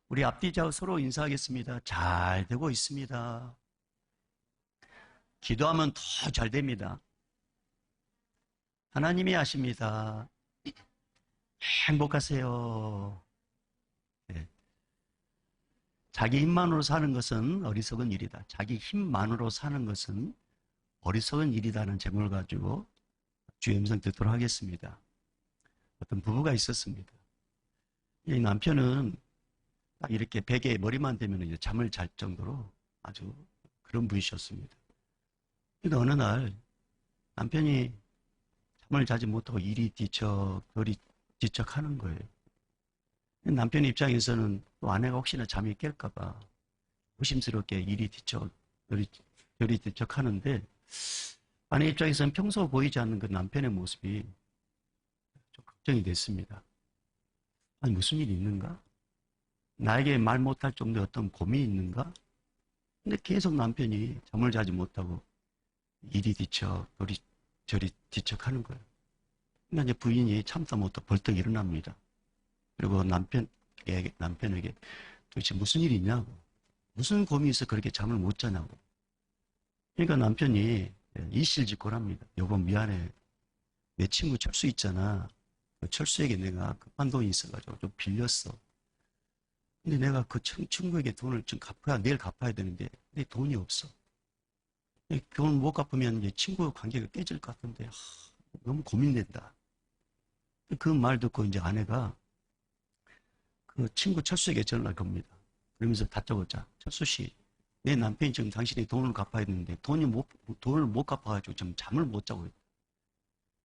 우리 앞뒤좌우 서로 인사하겠습니다. 잘 되고 있습니다. 기도하면 더 잘 됩니다. 하나님이 아십니다. 행복하세요. 네. 자기 힘만으로 사는 것은 어리석은 일이다. 자기 힘만으로 사는 것은 어리석은 일이다는 제목을 가지고 주의 음성 듣도록 하겠습니다. 어떤 부부가 있었습니다. 이 남편은 딱 이렇게 베개에 머리만 대면 이제 잠을 잘 정도로 아주 그런 분이셨습니다. 그런데 어느 날 남편이 잠을 자지 못하고 이리 뒤척 저리 뒤척 하는 거예요. 남편 입장에서는 또 아내가 혹시나 잠이 깰까봐 조심스럽게 이리 뒤척 저리 뒤척 하는데, 아내 입장에서는 평소 보이지 않는 그 남편의 모습이 좀 걱정이 됐습니다. 아니, 무슨 일이 있는가? 나에게 말 못할 정도의 어떤 고민이 있는가? 근데 계속 남편이 잠을 자지 못하고 이리 뒤척 저리 뒤척 하는 거예요. 그러니까 이제 부인이 참다 못해 벌떡 일어납니다. 그리고 남편에게 도대체 무슨 일이 있냐고, 무슨 고민이 있어 그렇게 잠을 못 자냐고. 그러니까 남편이 이실직고랍니다. 여보 미안해. 내 친구 철수 있잖아. 그 철수에게 내가 급한 돈이 있어가지고 좀 빌렸어. 근데 내가 그 친구에게 돈을 좀 내일 갚아야 되는데 내 돈이 없어. 돈 못 갚으면 이제 친구 관계가 깨질 것 같은데 너무 고민된다. 그 말 듣고 이제 아내가 그 친구 철수에게 전화를 겁니다. 그러면서 다짜고짜, 철수 씨, 내 남편이 지금 당신이 돈을 갚아야 되는데 돈을 못 갚아가지고 지금 잠을 못 자고 있다.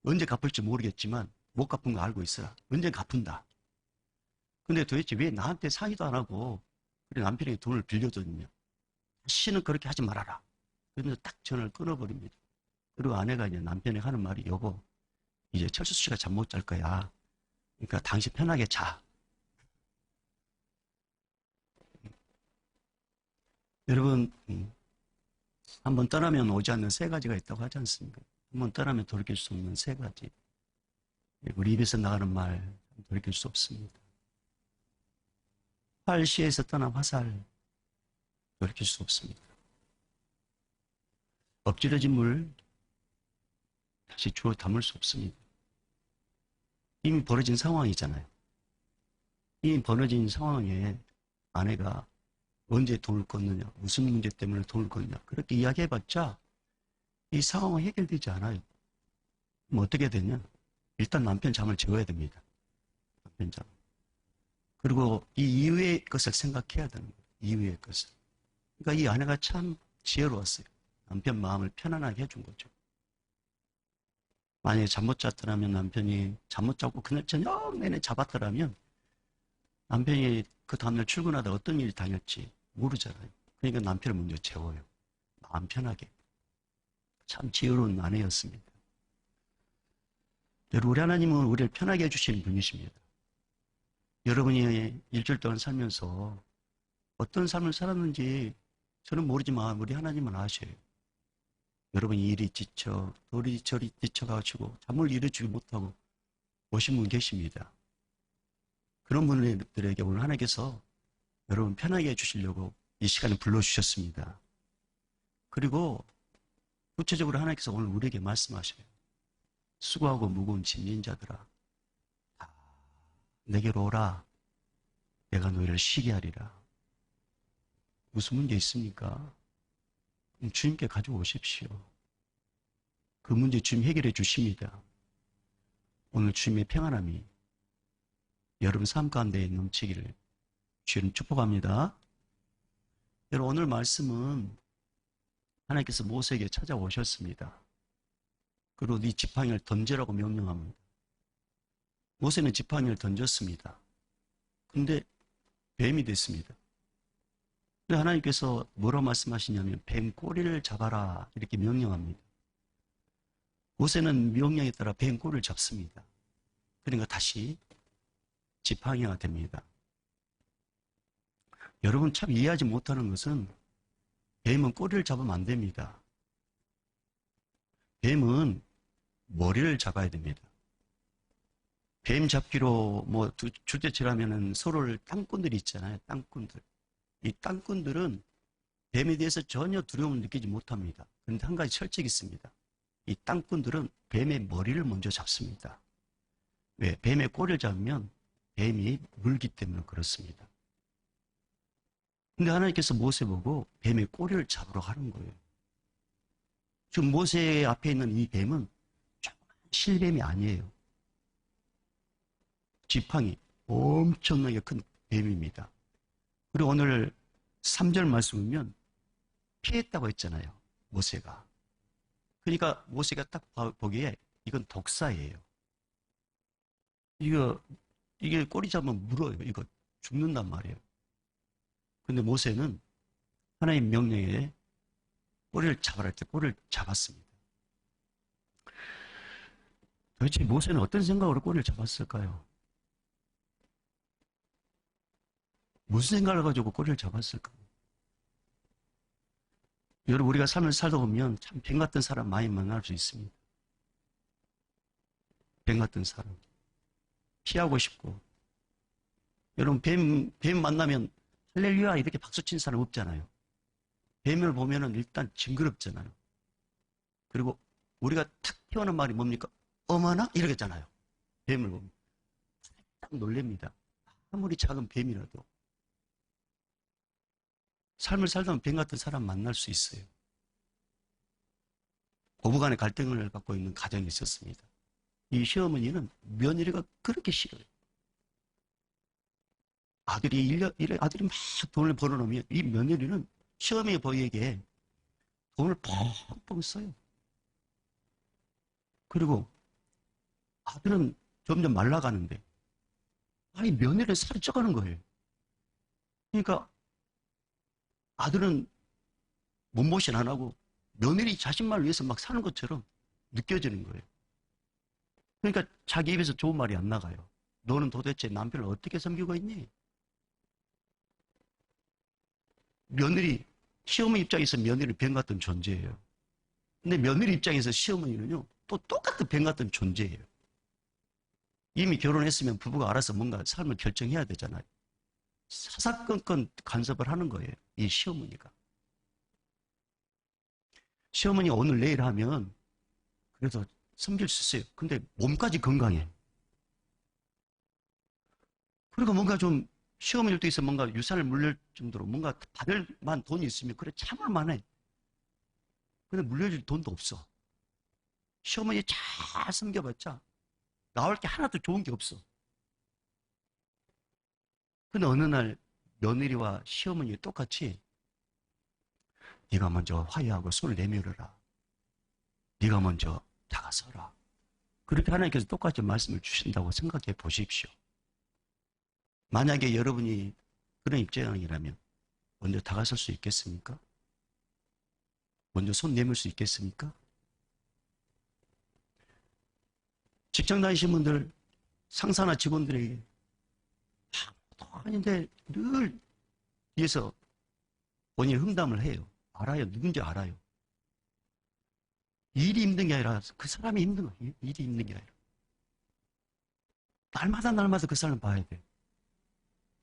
언제 갚을지 모르겠지만 못 갚은 거 알고 있어라. 언제 갚은다. 근데 도대체 왜 나한테 상의도 안 하고 그래 남편에게 돈을 빌려줬냐. 다시는 그렇게 하지 말아라. 그러면서 딱 전화를 끊어버립니다. 그리고 아내가 이제 남편에게 하는 말이, 여보, 이제 철수 씨가 잠 못 잘 거야. 그러니까 당신 편하게 자. 여러분, 한번 떠나면 오지 않는 세 가지가 있다고 하지 않습니까? 한번 떠나면 돌이킬 수 없는 세 가지. 우리 입에서 나가는 말 돌이킬 수 없습니다. 활시에서 떠난 화살 돌이킬 수 없습니다. 엎질러진 물 다시 주워 담을 수 없습니다. 이미 벌어진 상황이잖아요. 이미 벌어진 상황에 아내가 언제 돈을 걷느냐, 무슨 문제 때문에 돈을 걷느냐, 그렇게 이야기해봤자 이 상황은 해결되지 않아요. 그럼 어떻게 되냐? 일단 남편 잠을 재워야 됩니다. 남편 잠. 그리고 이 이후의 것을 생각해야 되는 거예요. 이후의 것을. 그러니까 이 아내가 참 지혜로웠어요. 남편 마음을 편안하게 해준 거죠. 만약에 잠 못 잤더라면, 남편이 잠 못 자고 그날 저녁 내내 잡았더라면 남편이 그 다음날 출근하다 어떤 일이 당할지 모르잖아요. 그러니까 남편을 먼저 재워요. 마음 편하게. 참 지혜로운 아내였습니다. 여러분, 우리 하나님은 우리를 편하게 해주시는 분이십니다. 여러분이 일주일 동안 살면서 어떤 삶을 살았는지 저는 모르지만 우리 하나님은 아셔요. 여러분이 이리 지쳐 저리 지쳐가지고 잠을 이루지 못하고 오신 분 계십니다. 그런 분들에게 오늘 하나님께서 여러분 편하게 해주시려고 이 시간에 불러주셨습니다. 그리고 구체적으로 하나님께서 오늘 우리에게 말씀하셔요. 수고하고 무거운 짐진 자들아, 다 내게로 오라. 내가 너희를 쉬게 하리라. 무슨 문제 있습니까? 주님께 가져오십시오. 그 문제 주님 해결해 주십니다. 오늘 주님의 평안함이 여러분 삶 가운데 넘치기를 주님 축복합니다. 여러분, 오늘 말씀은 하나님께서 모세에게 찾아오셨습니다. 그리고 네 지팡이를 던지라고 명령합니다. 모세는 지팡이를 던졌습니다. 근데 뱀이 됐습니다. 근데 하나님께서 뭐라고 말씀하시냐면 뱀 꼬리를 잡아라 이렇게 명령합니다. 모세는 명령에 따라 뱀 꼬리를 잡습니다. 그러니까 다시 지팡이가 됩니다. 여러분 참 이해하지 못하는 것은 뱀은 꼬리를 잡으면 안 됩니다. 뱀은 머리를 잡아야 됩니다. 뱀 잡기로 뭐 주제치라면은 서로를 땅꾼들이 있잖아요. 땅꾼들. 이 땅꾼들은 뱀에 대해서 전혀 두려움을 느끼지 못합니다. 그런데 한 가지 철칙이 있습니다. 이 땅꾼들은 뱀의 머리를 먼저 잡습니다. 왜? 뱀의 꼬리를 잡으면 뱀이 물기 때문에 그렇습니다. 근데 하나님께서 모세 보고 뱀의 꼬리를 잡으러 가는 거예요. 지금 모세 앞에 있는 이 뱀은 실뱀이 아니에요. 지팡이, 엄청나게 큰 뱀입니다. 그리고 오늘 3절 말씀 보면 피했다고 했잖아요. 모세가. 그러니까 모세가 딱 보기에 이건 독사예요. 이게 꼬리 잡으면 물어요. 이거 죽는단 말이에요. 근데 모세는 하나님 명령에 꼬리를 잡아라 할 때 꼬리를 잡았습니다. 도대체 모세는 어떤 생각으로 꼬리를 잡았을까요? 무슨 생각을 가지고 꼬리를 잡았을까요? 여러분, 우리가 삶을 살다 보면 참 뱀 같은 사람 많이 만날 수 있습니다. 뱀 같은 사람. 피하고 싶고. 여러분, 뱀 만나면 할렐루야 이렇게 박수 친 사람 없잖아요. 뱀을 보면은 일단 징그럽잖아요. 그리고 우리가 탁 튀어나온 말이 뭡니까? 어머나? 이러겠잖아요. 뱀을 보면. 딱 놀랍니다. 아무리 작은 뱀이라도. 삶을 살다 보면 뱀 같은 사람 만날 수 있어요. 고부간의 갈등을 갖고 있는 가정이 있었습니다. 이 시어머니는 며느리가 그렇게 싫어요. 아들이 막 돈을 벌어놓으면 이 며느리는 시어머니 보이에게 돈을 펑펑 써요. 그리고 아들은 점점 말라가는데 아니 며느리는 살이 쪄가는 거예요. 그러니까 아들은 몸보신 안 하고 며느리 자신만을 위해서 막 사는 것처럼 느껴지는 거예요. 그러니까 자기 입에서 좋은 말이 안 나가요. 너는 도대체 남편을 어떻게 섬기고 있니? 며느리, 시어머니 입장에서 며느리는 뱀 같은 존재예요. 근데 며느리 입장에서 시어머니는요, 또 똑같은 뱀 같은 존재예요. 이미 결혼했으면 부부가 알아서 뭔가 삶을 결정해야 되잖아요. 사사건건 간섭을 하는 거예요. 이 시어머니가. 시어머니 오늘 내일 하면 그래도 섬길 수 있어요. 근데 몸까지 건강해. 그리고 뭔가 좀 시어머니도 있어 뭔가 유산을 물릴 정도로 뭔가 받을 만 돈이 있으면 그래 참을 만해. 근데 물려줄 돈도 없어. 시어머니 잘 섬겨봤자 나올 게 하나도 좋은 게 없어. 근데 어느 날 며느리와 시어머니 똑같이 네가 먼저 화해하고 손을 내밀어라. 네가 먼저 다가서라. 그렇게 하나님께서 똑같이 말씀을 주신다고 생각해 보십시오. 만약에 여러분이 그런 입장이라면 먼저 다가설 수 있겠습니까? 먼저 손 내밀 수 있겠습니까? 직장 다니시는 분들, 상사나 직원들에게 아무도 아닌데 늘 뒤에서 본인이 흠담을 해요. 알아요. 누군지 알아요. 일이 힘든 게 아니라 그 사람이 힘든 거예요. 일이 힘든 게 아니라. 날마다 그 사람을 봐야 돼.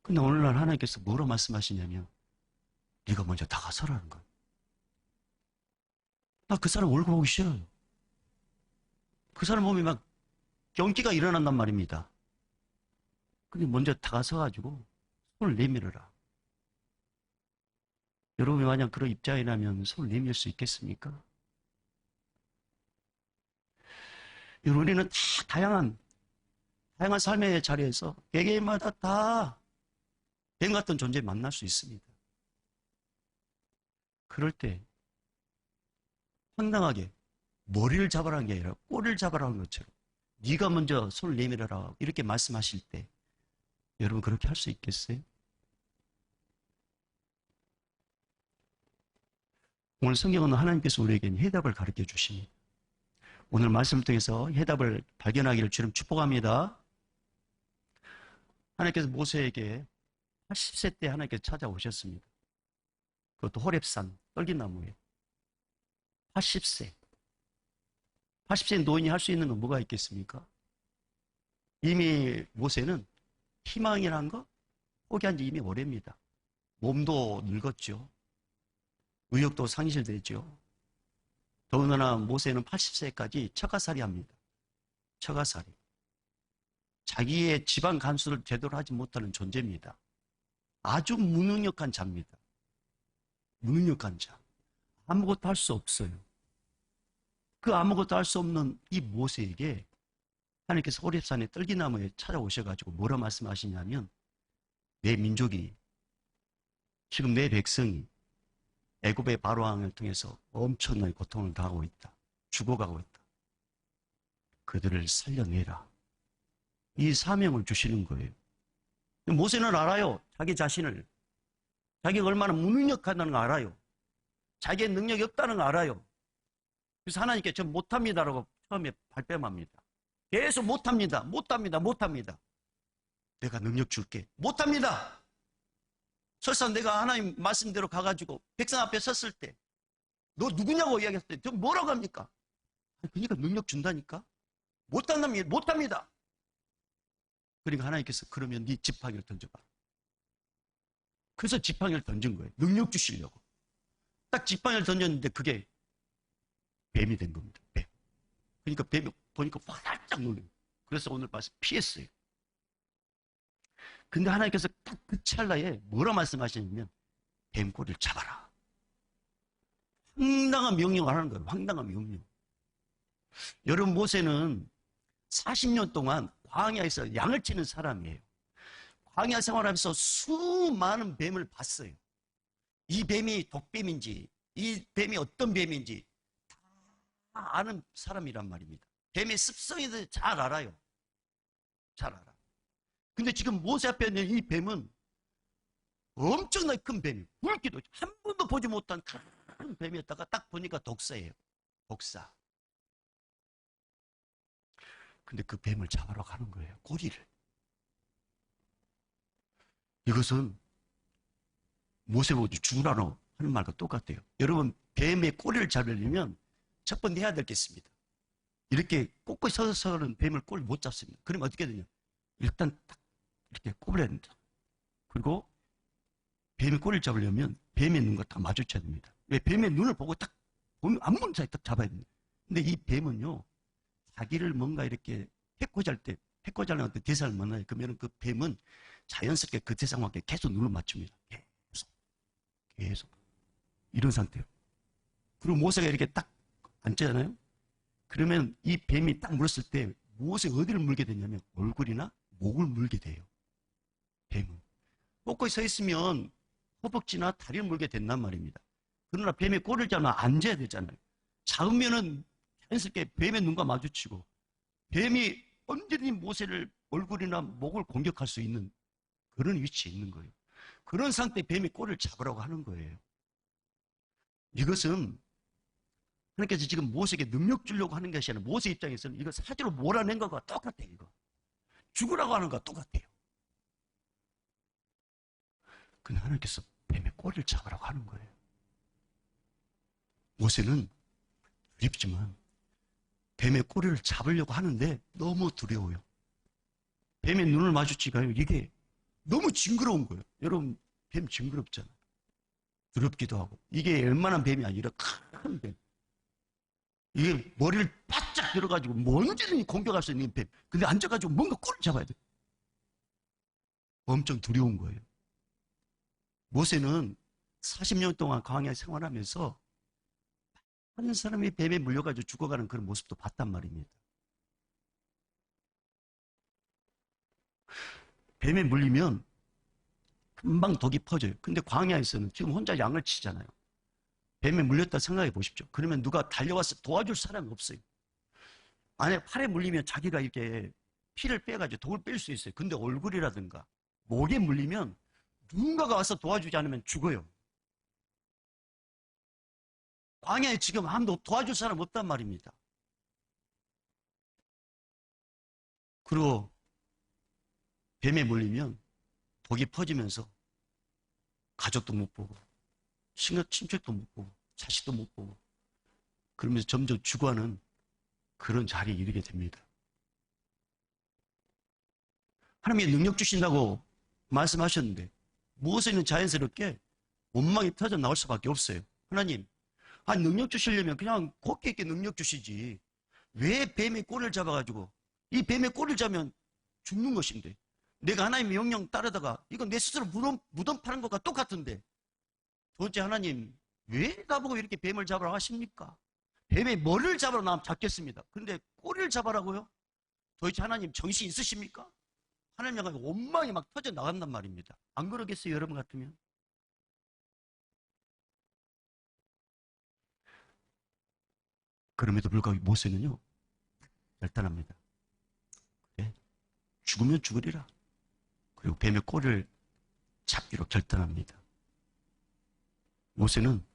근데 오늘날 하나님께서 뭐로 말씀하시냐면 네가 먼저 다가서라는 거예요. 나 그 사람 얼굴 보기 싫어요. 그 사람 보면 막 경기가 일어난단 말입니다. 근데 먼저 다가서가지고 손을 내밀어라. 여러분이 만약 그런 입장이라면 손을 내밀 수 있겠습니까? 여러분, 우리는 다 다양한 삶의 자리에서 개개인마다 다 뱀 같은 존재 만날 수 있습니다. 그럴 때 황당하게 머리를 잡아라는 게 아니라 꼬리를 잡아라는 것처럼 네가 먼저 손을 내밀어라 이렇게 말씀하실 때 여러분 그렇게 할 수 있겠어요? 오늘 성경은 하나님께서 우리에게 해답을 가르쳐 주십니다. 오늘 말씀을 통해서 해답을 발견하기를 주님 축복합니다. 하나님께서 모세에게 80세 때 하나님께서 찾아오셨습니다. 그것도 호렙산 떨기나무에 80세 80세 노인이 할 수 있는 건 뭐가 있겠습니까? 이미 모세는 희망이란 거 포기한 지 이미 오래입니다. 몸도 늙었죠. 의욕도 상실되죠. 더군다나 모세는 80세까지 처가살이 합니다. 처가살이. 자기의 집안 간수를 제대로 하지 못하는 존재입니다. 아주 무능력한 자입니다. 무능력한 자. 아무것도 할 수 없어요. 그 아무것도 할 수 없는 이 모세에게 하나님께서 호렙산에 떨기나무에 찾아오셔가지고 뭐라 말씀하시냐면, 내 민족이, 지금 내 백성이 애굽의 바로왕을 통해서 엄청난 고통을 당하고 있다. 죽어가고 있다. 그들을 살려내라. 이 사명을 주시는 거예요. 모세는 알아요. 자기 자신을. 자기가 얼마나 무능력하다는 걸 알아요. 자기의 능력이 없다는 걸 알아요. 그래서 하나님께 전 못합니다라고 처음에 발뺌합니다. 계속 못합니다. 못합니다. 못합니다. 내가 능력 줄게. 못합니다. 설사 내가 하나님 말씀대로 가가지고 백성 앞에 섰을 때 너 누구냐고 이야기했을 때 저 뭐라고 합니까? 그러니까 능력 준다니까? 못한다면 못합니다. 그러니까 하나님께서 그러면 네 지팡이를 던져봐. 그래서 지팡이를 던진 거예요. 능력 주시려고. 딱 지팡이를 던졌는데 그게 뱀이 된 겁니다. 뱀. 그러니까 뱀이 보니까 화들짝 놀래요. 그래서 오늘 봐서 피했어요. 근데 하나님께서 딱 그 찰나에 뭐라 말씀하시냐면 뱀꼬리를 잡아라. 황당한 명령을 하는 거예요. 황당한 명령. 여러분 모세는 40년 동안 광야에서 양을 치는 사람이에요. 광야 생활하면서 수많은 뱀을 봤어요. 이 뱀이 독뱀인지 이 뱀이 어떤 뱀인지 다 아는 사람이란 말입니다. 뱀의 습성에 대해서 잘 알아요. 잘 알아. 근데 지금 모세 앞에 있는 이 뱀은 엄청나게 큰 뱀이에요. 굵기도 한 번도 보지 못한 큰 뱀이었다가 딱 보니까 독사예요. 독사. 근데 그 뱀을 잡으러 가는 거예요. 꼬리를. 이것은 모세보고 죽으라노 하는 말과 똑같아요. 여러분 뱀의 꼬리를 잡으려면 첫 번째 해야 될 게 있습니다. 이렇게 꼿꼿이 서서는 뱀을 꼬리 못 잡습니다. 그러면 어떻게 되냐? 일단 딱 이렇게 꼽아야 된다. 그리고 뱀의 꼬리를 잡으려면 뱀의 눈과 딱 마주쳐야 됩니다. 왜? 뱀의 눈을 보고 딱 보면 앞문 사이 딱 잡아야 됩니다. 근데 이 뱀은요, 자기를 뭔가 이렇게 해코지 할 때, 해코지 하려는 어떤 대상을 만나요. 그러면 그 뱀은 자연스럽게 그 대상과 함께 계속 눈을 맞춥니다. 계속. 이런 상태예요. 그리고 모세가 이렇게 딱 앉잖아요. 그러면 이 뱀이 딱 물었을 때 무엇에 어디를 물게 되냐면 얼굴이나 목을 물게 돼요. 뱀은. 꼿꼿이 서 있으면 허벅지나 다리를 물게 된단 말입니다. 그러나 뱀의 꼬리를 잡으면 앉아야 되잖아요. 잡으면은 자연스럽게 뱀의 눈과 마주치고 뱀이 언제든지 모세를 얼굴이나 목을 공격할 수 있는 그런 위치에 있는 거예요. 그런 상태에 뱀이 꼬리를 잡으라고 하는 거예요. 이것은 하나님께서 지금 모세에게 능력 주려고 하는 것이 아니라 모세 입장에서는 이거 사지로 몰아낸 것과 똑같아요. 이거. 죽으라고 하는 것과 똑같아요. 근데 하나님께서 뱀의 꼬리를 잡으라고 하는 거예요. 모세는 두렵지만 뱀의 꼬리를 잡으려고 하는데 너무 두려워요. 뱀의 눈을 마주치니까 이게 너무 징그러운 거예요. 여러분 뱀 징그럽잖아요. 두렵기도 하고. 이게 웬만한 뱀이 아니라 큰 뱀. 이게 머리를 바짝 들어가지고 언제든지 공격할 수 있는 뱀. 근데 앉아가지고 뭔가 꼬리를 잡아야 돼. 엄청 두려운 거예요. 모세는 40년 동안 광야 생활하면서 한 사람이 뱀에 물려가지고 죽어가는 그런 모습도 봤단 말입니다. 뱀에 물리면 금방 독이 퍼져요. 근데 광야에서는 지금 혼자 양을 치잖아요. 뱀에 물렸다 생각해 보십시오. 그러면 누가 달려와서 도와줄 사람이 없어요. 만약 팔에 물리면 자기가 이렇게 피를 빼가지고 독을 뺄 수 있어요. 근데 얼굴이라든가 목에 물리면 누군가가 와서 도와주지 않으면 죽어요. 광야에 지금 아무도 도와줄 사람 없단 말입니다. 그리고 뱀에 물리면 독이 퍼지면서 가족도 못 보고 친척도 못 보고 자식도 못 보고 그러면서 점점 죽어가는 그런 자리에 이르게 됩니다. 하나님이 능력 주신다고 말씀하셨는데 모세는 자연스럽게 원망이 터져 나올 수밖에 없어요. 하나님, 능력 주시려면 그냥 곱게 있게 능력 주시지. 왜 뱀의 꼬리를 잡아가지고 이 뱀의 꼬리를 잡으면 죽는 것인데 내가 하나님의 명령 따르다가 이건 내 스스로 무덤 파는 것과 똑같은데 도대체 하나님 왜 나보고 이렇게 뱀을 잡으라고 하십니까? 뱀의 머리를 잡으러 나면 잡겠습니다. 그런데 꼬리를 잡아라고요? 도대체 하나님 정신 있으십니까? 하나님 향해 원망이 막 터져 나간단 말입니다. 안 그러겠어요, 여러분 같으면? 그럼에도 불구하고 모세는요, 결단합니다. 그래, 죽으면 죽으리라. 그리고 뱀의 꼬리를 잡기로 결단합니다. 모세는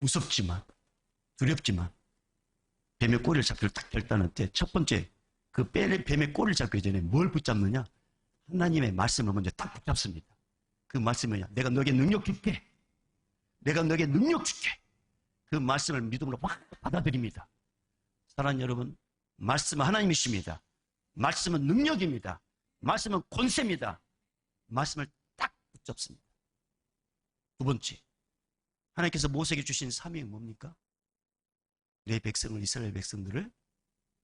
무섭지만, 두렵지만, 뱀의 꼬리를 잡기로 딱 결단할 때, 첫 번째, 그 뱀의 꼬리를 잡기 전에 뭘 붙잡느냐? 하나님의 말씀을 먼저 딱 붙잡습니다. 그 말씀은 내가 너에게 능력 줄게. 내가 너에게 능력 줄게. 그 말씀을 믿음으로 확 받아들입니다. 사랑하는 여러분, 말씀은 하나님이십니다. 말씀은 능력입니다. 말씀은 권세입니다. 말씀을 딱 붙잡습니다. 두 번째, 하나님께서 모세에게 주신 사명이 뭡니까? 내 백성을, 이스라엘 백성들을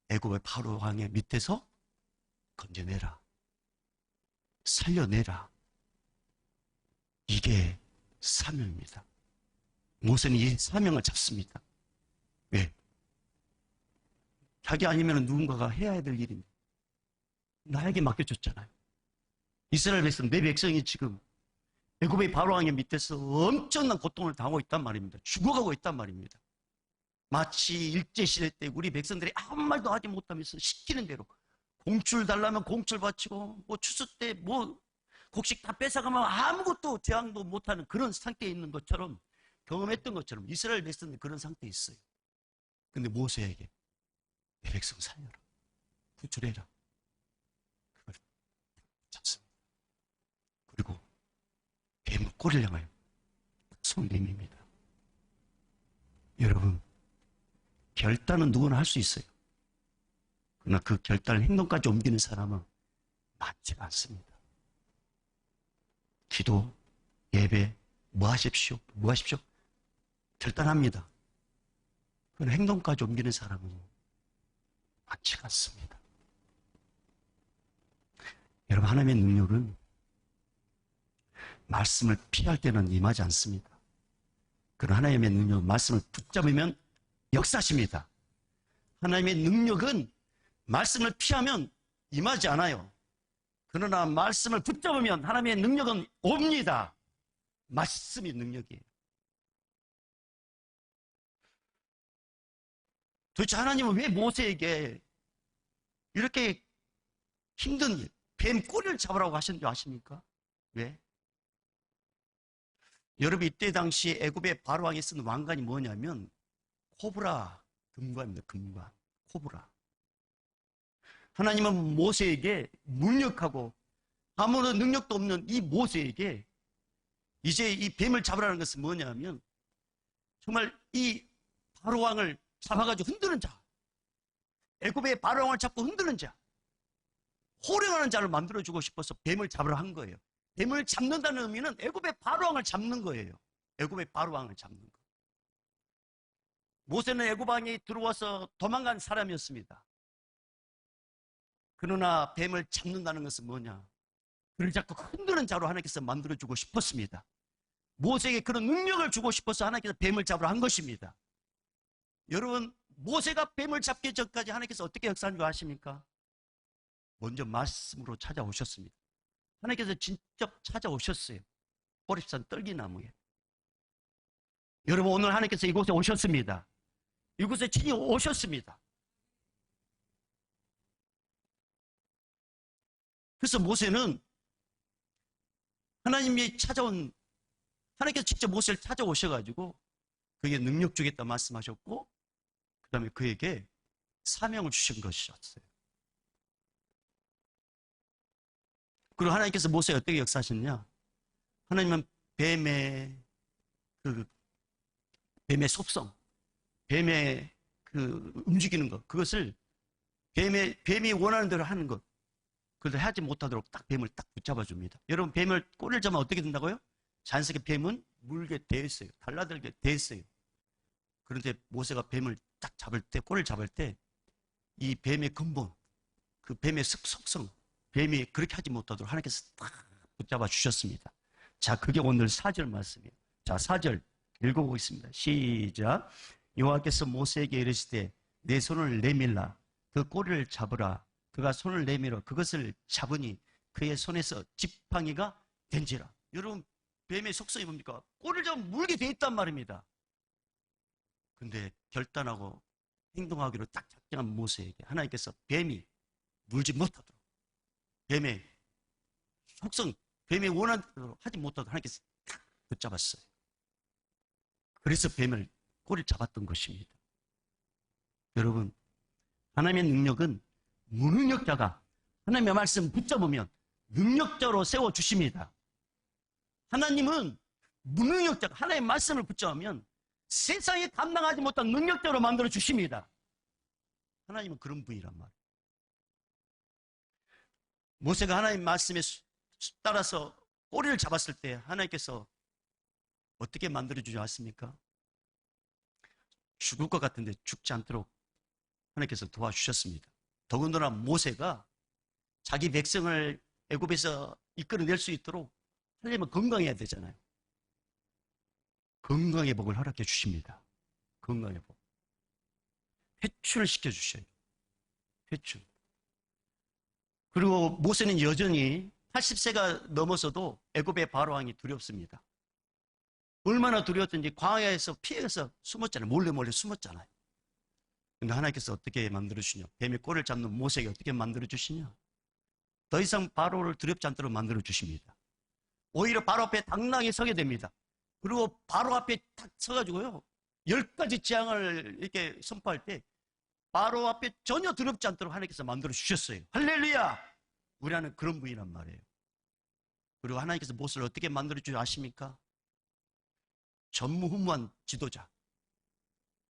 애굽의 바로 왕의 밑에서 건져내라. 살려내라. 이게 사명입니다. 모세는 이 사명을 잡습니다. 왜? 자기 아니면 누군가가 해야 될 일인데 나에게 맡겨줬잖아요. 이스라엘 백성, 내 백성이 지금 애굽의 바로왕의 밑에서 엄청난 고통을 당하고 있단 말입니다. 죽어가고 있단 말입니다. 마치 일제시대 때 우리 백성들이 아무 말도 하지 못하면서 시키는 대로 공출 달라면 공출 바치고 뭐 추수 때 뭐 곡식 다 뺏어가면 아무것도 제한도 못하는 그런 상태에 있는 것처럼 경험했던 것처럼 이스라엘 백성들이 그런 상태에 있어요. 근데 모세에게 내 백성 살려라. 구출해라. 그걸 잡습니다. 그리고 뱀 꼬리를 향하여 손 내밉니다. 여러분, 결단은 누구나 할 수 있어요. 그러나 그 결단을 행동까지 옮기는 사람은 많지가 않습니다. 기도, 예배, 뭐 하십시오? 뭐 하십시오? 결단합니다. 그러나 행동까지 옮기는 사람은 많지가 않습니다. 여러분, 하나님의 능력은 말씀을 피할 때는 임하지 않습니다. 그러나 하나님의 능력은 말씀을 붙잡으면 역사십니다. 하나님의 능력은 말씀을 피하면 임하지 않아요. 그러나 말씀을 붙잡으면 하나님의 능력은 옵니다. 말씀이 능력이에요. 도대체 하나님은 왜 모세에게 이렇게 힘든 일, 뱀 꼬리를 잡으라고 하신 줄 아십니까? 왜? 여러분, 이때 당시 애굽의 바로왕이 쓴 왕관이 뭐냐면 코브라 금관입니다. 금관, 코브라. 하나님은 모세에게 무력하고 아무런 능력도 없는 이 모세에게 이제 이 뱀을 잡으라는 것은 뭐냐면 정말 이 바로왕을 잡아가지고 흔드는 자, 애굽의 바로왕을 잡고 흔드는 자, 호령하는 자를 만들어주고 싶어서 뱀을 잡으라 한 거예요. 뱀을 잡는다는 의미는 애굽의 바로왕을 잡는 거예요. 애굽의 바로왕을 잡는 거. 모세는 애굽 왕이 들어와서 도망간 사람이었습니다. 그러나 뱀을 잡는다는 것은 뭐냐? 그를 자꾸 흔드는 자로 하나님께서 만들어주고 싶었습니다. 모세에게 그런 능력을 주고 싶어서 하나님께서 뱀을 잡으라 한 것입니다. 여러분, 모세가 뱀을 잡기 전까지 하나님께서 어떻게 역사한 줄 아십니까? 먼저 말씀으로 찾아오셨습니다. 하나님께서 직접 찾아오셨어요. 호렙산 떨기나무에. 여러분, 오늘 하나님께서 이곳에 오셨습니다. 이곳에 친히 오셨습니다. 그래서 모세는 하나님이 하나님께서 직접 모세를 찾아오셔가지고 그에게 능력 주겠다 말씀하셨고, 그 다음에 그에게 사명을 주신 것이었어요. 그리고 하나님께서 모세에 어떻게 역사하셨냐? 하나님은 뱀의 속성, 뱀의 움직이는 것, 그것을 뱀이 원하는 대로 하는 것. 그래도 하지 못하도록 딱 뱀을 딱 붙잡아 줍니다. 여러분, 뱀을 꼬리를 잡으면 어떻게 된다고요? 자연스럽게 뱀은 물게 돼 있어요. 달라들게 돼 있어요. 그런데 모세가 뱀을 딱 잡을 때, 꼬리를 잡을 때, 이 뱀의 근본, 그 뱀의 속성, 뱀이 그렇게 하지 못하도록 하나님께서 딱 붙잡아 주셨습니다. 자, 그게 오늘 4절 말씀이에요. 자, 4절 읽어보겠습니다. 시작. 여호와께서 모세에게 이르시되 내 손을 내밀라 그 꼬리를 잡으라. 그가 손을 내밀어 그것을 잡으니 그의 손에서 지팡이가 된지라. 여러분, 뱀의 속성이 뭡니까? 꼬리를 잡으면 물게 돼 있단 말입니다. 근데 결단하고 행동하기로 딱 작정한 모세에게 하나님께서 뱀이 물지 못하도록, 뱀의 속성, 뱀이 원하는 대로 하지 못하도록 하나님께서 딱 붙잡았어요. 그래서 뱀을 꼬리를 잡았던 것입니다. 여러분, 하나님의 능력은 무능력자가 하나님의 말씀 붙잡으면 능력자로 세워주십니다. 하나님은 무능력자가 하나님의 말씀을 붙잡으면 세상에 감당하지 못한 능력자로 만들어 주십니다. 하나님은 그런 분이란 말이에요. 모세가 하나님 말씀에 따라서 꼬리를 잡았을 때 하나님께서 어떻게 만들어주지 않습니까? 죽을 것 같은데 죽지 않도록 하나님께서 도와주셨습니다. 더군다나 모세가 자기 백성을 애굽에서 이끌어낼 수 있도록 하려면 건강해야 되잖아요. 건강의 복을 허락해 주십니다. 건강의 복. 회출을 시켜주셔요. 회출. 그리고 모세는 여전히 80세가 넘어서도 애굽의 바로왕이 두렵습니다. 얼마나 두려웠던지 광야에서 피해서 숨었잖아요. 몰래 숨었잖아요. 근데 하나님께서 어떻게 만들어주시냐? 뱀의 꼬리를 잡는 모세에게 어떻게 만들어주시냐? 더 이상 바로를 두렵지 않도록 만들어주십니다. 오히려 바로 앞에 당당히 서게 됩니다. 그리고 바로 앞에 딱 서가지고요, 10가지 재앙을 이렇게 선포할 때 바로 앞에 전혀 두렵지 않도록 하나님께서 만들어주셨어요. 할렐루야! 우리는 그런 분이란 말이에요. 그리고 하나님께서 모세를 어떻게 만들어주지 아십니까? 전무후무한 지도자.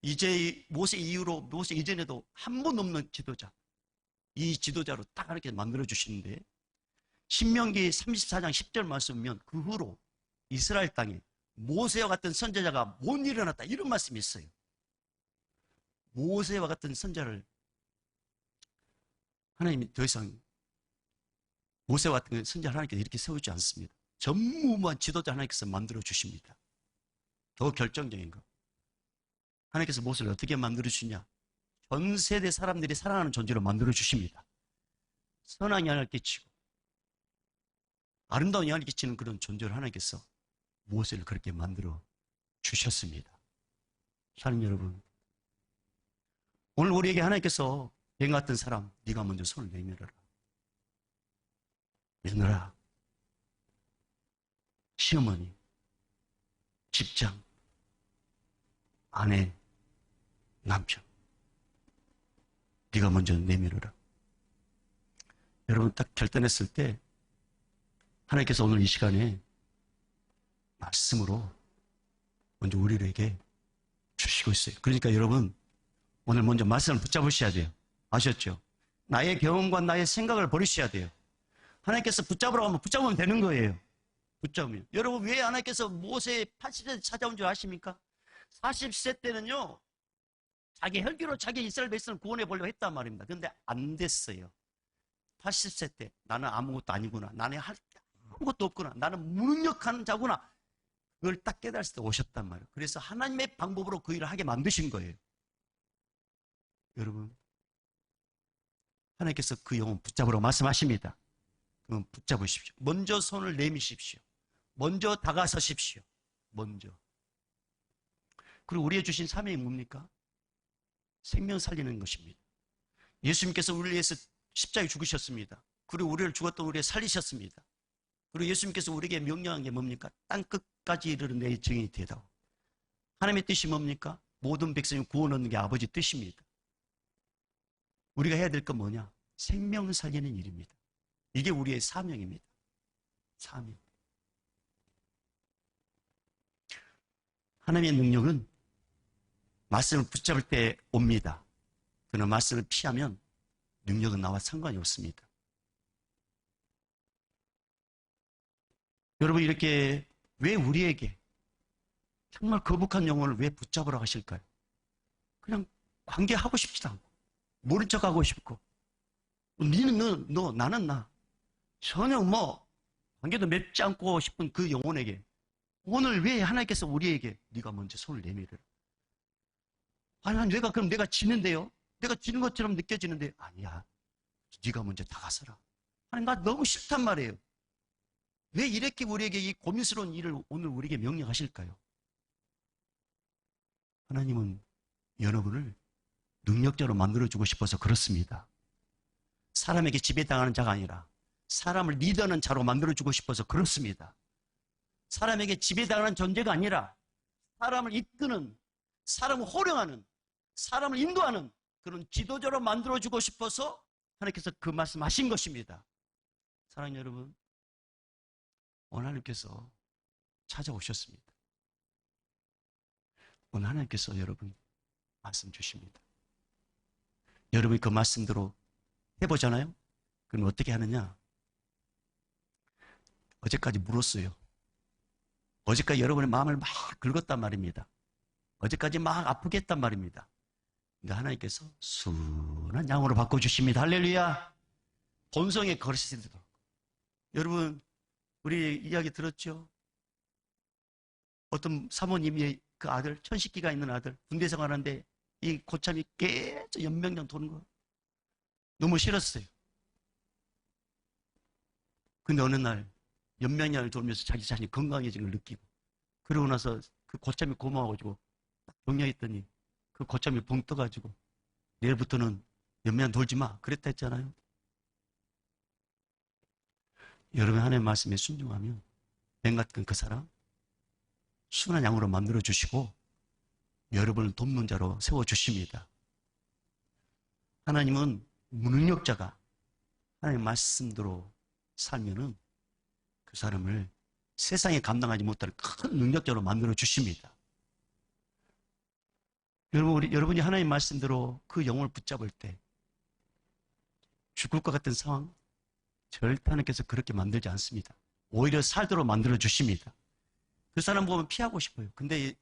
이제 모세 이후로, 모세 이전에도 한 번 없는 지도자. 이 지도자로 딱 이렇게 만들어주시는데, 신명기 34장 10절 말씀이면 그 후로 이스라엘 땅에 모세와 같은 선지자가 못 일어났다, 이런 말씀이 있어요. 모세와 같은 선지자를 하나님이 더 이상 모세와 같은 선지자를 하나님께서 이렇게 세우지 않습니다. 전무후무한 지도자 하나님께서 만들어주십니다. 더 결정적인 거, 하나님께서 모세를 어떻게 만들어주시냐? 전 세대 사람들이 사랑하는 존재로 만들어주십니다. 선한 영향을 끼치고 아름다운 영향을 끼치는 그런 존재를 하나님께서 모세를 그렇게 만들어 주셨습니다. 사랑하는 여러분, 오늘 우리에게 하나님께서 뱀 같은 사람, 네가 먼저 손을 내밀어라. 며느라, 시어머니, 직장, 아내, 남편, 네가 먼저 내밀어라. 여러분, 딱 결단했을 때 하나님께서 오늘 이 시간에 말씀으로 먼저 우리에게 주시고 있어요. 그러니까 여러분, 오늘 먼저 말씀을 붙잡으셔야 돼요. 아셨죠? 나의 경험과 나의 생각을 버리셔야 돼요. 하나님께서 붙잡으라고 하면 붙잡으면 되는 거예요. 붙잡으면. 여러분, 왜 하나님께서 모세 80세 찾아온 줄 아십니까? 40세 때는요, 자기 혈기로 자기 이스라엘 백성을 구원해 보려고 했단 말입니다. 근데 안 됐어요. 80세 때 나는 아무것도 아니구나, 나는 할 아무것도 없구나, 나는 무능력한 자구나, 그걸 딱 깨달았을 때 오셨단 말이에요. 그래서 하나님의 방법으로 그 일을 하게 만드신 거예요. 여러분, 하나님께서 그 영혼 붙잡으라고 말씀하십니다. 그럼 붙잡으십시오. 먼저 손을 내미십시오. 먼저 다가서십시오. 먼저. 그리고 우리의 주신 사명이 뭡니까? 생명 살리는 것입니다. 예수님께서 우리를 위해서 십자가에 죽으셨습니다. 그리고 우리를 죽었던 우리를 살리셨습니다. 그리고 예수님께서 우리에게 명령한 게 뭡니까? 땅 끝까지 이르는 내 증인이 되다오. 하나님의 뜻이 뭡니까? 모든 백성이 구원 얻는 게 아버지 뜻입니다. 우리가 해야 될 건 뭐냐? 생명 살리는 일입니다. 이게 우리의 사명입니다. 사명. 하나님의 능력은 말씀을 붙잡을 때 옵니다. 그러나 말씀을 피하면 능력은 나와 상관이 없습니다. 여러분, 이렇게 왜 우리에게 정말 거북한 영혼을 왜 붙잡으라 하실까요? 그냥 관계하고 싶지도 않고 모른 척하고 싶고, 니는 너 나는 나, 전혀 관계도 맺지 않고 싶은 그 영혼에게 오늘 왜 하나님께서 우리에게 네가 먼저 손을 내밀어라. 아니, 그럼 내가 지는데요? 내가 지는 것처럼 느껴지는데, 아니야, 네가 먼저 다가서라. 아니, 나 너무 싫단 말이에요. 왜 이렇게 우리에게 이 고민스러운 일을 오늘 우리에게 명령하실까요? 하나님은 여러분을 능력자로 만들어주고 싶어서 그렇습니다. 사람에게 지배당하는 자가 아니라 사람을 리더하는 자로 만들어주고 싶어서 그렇습니다. 사람에게 지배당하는 존재가 아니라 사람을 이끄는, 사람을 호령하는, 사람을 인도하는 그런 지도자로 만들어주고 싶어서 하나님께서 그 말씀하신 것입니다. 사랑하는 여러분, 오늘 하나님께서 찾아오셨습니다. 오늘 하나님께서 여러분 말씀 주십니다. 여러분이 그 말씀대로 해보잖아요? 그럼 어떻게 하느냐? 어제까지 물었어요. 어제까지 여러분의 마음을 막 긁었단 말입니다. 어제까지 막 아프게 했단 말입니다. 근데 하나님께서 순한 양으로 바꿔주십니다. 할렐루야. 본성의 거리시도. 여러분, 우리 이야기 들었죠? 어떤 사모님이 그 아들, 천식기가 있는 아들, 군대 생활하는데 이 고참이 계속 연명량 도는 거 너무 싫었어요. 근데 어느 날 연명량을 돌면서 자기 자신이 건강해진 걸 느끼고, 그러고 나서 그 고참이 고마워가지고 딱 격려했더니 그 고참이 붕 떠가지고 내일부터는 연명량 돌지 마 그랬다 했잖아요. 여러분, 하나님의 말씀에 순종하면 뱀 같은 그 사람 순한 양으로 만들어주시고 여러분을 돕는 자로 세워주십니다. 하나님은 무능력자가 하나님의 말씀대로 살면은 그 사람을 세상에 감당하지 못할 큰 능력자로 만들어주십니다. 여러분이 하나님의 말씀대로 그 영혼을 붙잡을 때 죽을 것 같은 상황 절대 하나님께서 그렇게 만들지 않습니다. 오히려 살도록 만들어주십니다. 그 사람 보면 피하고 싶어요. 근데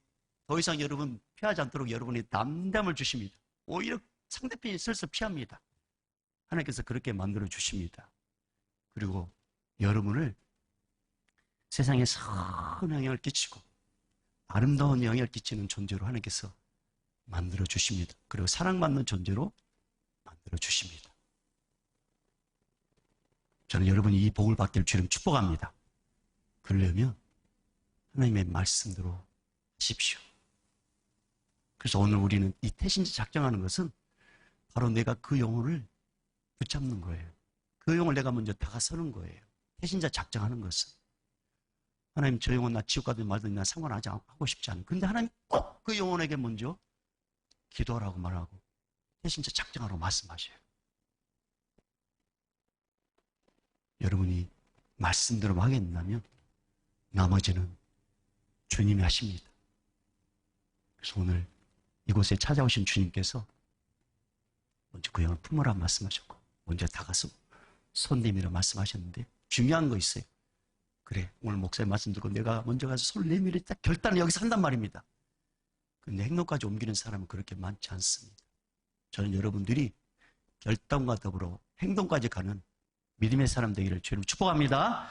더 이상 여러분 피하지 않도록 여러분이 담담을 주십니다. 오히려 상대편이 슬슬 피합니다. 하나님께서 그렇게 만들어주십니다. 그리고 여러분을 세상에 선한 영향을 끼치고 아름다운 영향을 끼치는 존재로 하나님께서 만들어주십니다. 그리고 사랑받는 존재로 만들어주십니다. 저는 여러분이 이 복을 받기를 주님 축복합니다. 그러려면 하나님의 말씀대로 하십시오. 그래서 오늘 우리는 이 태신자 작정하는 것은 바로 내가 그 영혼을 붙잡는 거예요. 그 영혼을 내가 먼저 다가서는 거예요. 태신자 작정하는 것은. 하나님, 저 영혼 나 지옥 가든 말든 나 상관하지 하고 싶지 않아요. 근데 하나님 꼭 그 영혼에게 먼저 기도하라고 말하고 태신자 작정하라고 말씀하셔요. 여러분이 말씀대로 하겠다면 나머지는 주님이 하십니다. 그래서 오늘 이곳에 찾아오신 주님께서 먼저 그 영을 품으라 말씀하셨고 먼저 다가서 손 내밀어 말씀하셨는데 중요한 거 있어요. 그래, 오늘 목사님 말씀 듣고 내가 먼저 가서 손을 내밀어 딱 결단을 여기서 한단 말입니다. 근데 행동까지 옮기는 사람은 그렇게 많지 않습니다. 저는 여러분들이 결단과 더불어 행동까지 가는 믿음의 사람 되기를 주님 축복합니다.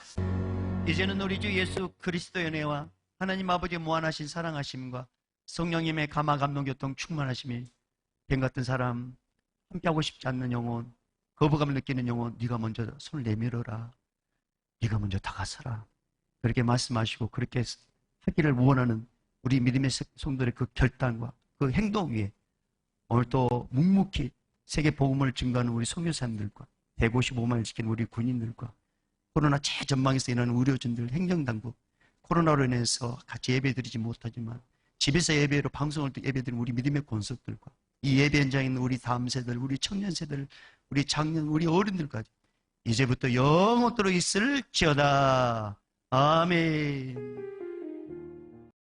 이제는 우리 주 예수 그리스도의 은혜와 하나님 아버지의 무한하신 사랑하심과 성령님의 감화 감동 교통 충만하심이 뱀 같은 사람, 함께하고 싶지 않는 영혼, 거부감을 느끼는 영혼, 네가 먼저 손을 내밀어라, 네가 먼저 다가서라, 그렇게 말씀하시고 그렇게 하기를 원하는 우리 믿음의 성도들의 그 결단과 그 행동 위에 오늘 또 묵묵히 세계 복음을 증거하는 우리 선교사님들과 155만을 지키는 우리 군인들과 코로나 최전방에서 일하는 의료진들, 행정당국, 코로나로 인해서 같이 예배드리지 못하지만 집에서 예배로 방송을 예배드리는 우리 믿음의 권속들과 이 예배 현장에 있는 우리 다음 세대들, 우리 청년 세대들, 우리 장년, 우리 어른들까지 이제부터 영원토록 있을지어다. 아멘.